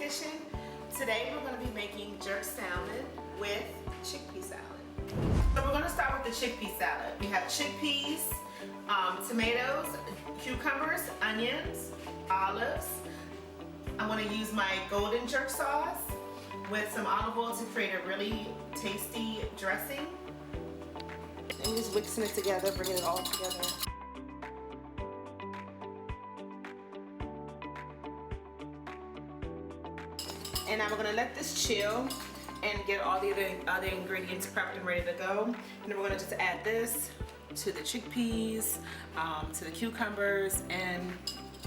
Kitchen. Today we're going to be making jerk salmon with chickpea salad. So we're going to start with the chickpea salad. We have chickpeas, tomatoes, cucumbers, onions, olives. I'm going to use my golden jerk sauce with some olive oil to create a really tasty dressing. And just mixing it together, bringing it all together. And now we're going to let this chill and get all the other ingredients prepped and ready to go. And then we're going to just add this to the chickpeas, to the cucumbers, and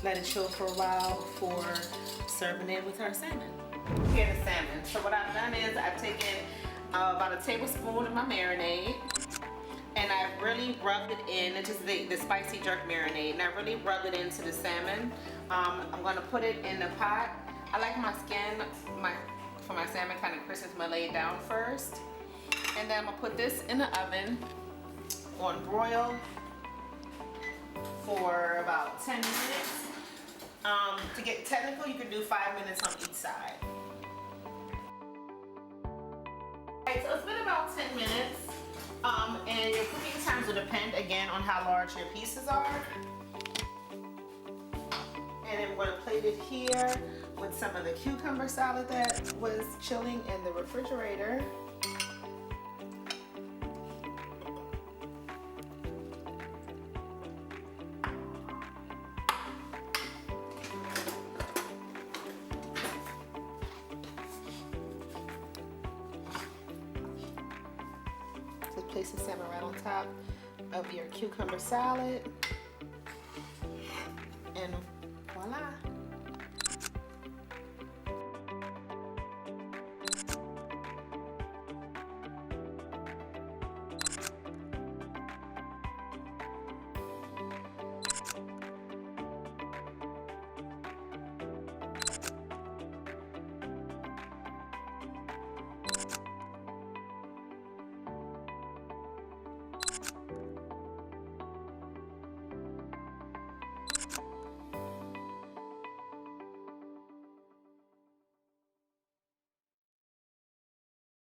let it chill for a while before serving it with our salmon. Here's the salmon. So what I've done is I've taken about a tablespoon of my marinade, and I've really rubbed it in. It's just the spicy jerk marinade, and I really rubbed it into the salmon. I'm going to put it in the pot. I like my skin for my salmon kind of crispy. I'm going to lay it down first, and then I'm going to put this in the oven on broil for about 10 minutes. To get technical, you can do 5 minutes on each side. Alright, so it's been about 10 minutes, and your cooking times will depend again on how large your pieces are. And then we're going to plate it here with some of the cucumber salad that was chilling in the refrigerator. So place the salmon right on top of your cucumber salad. And voila.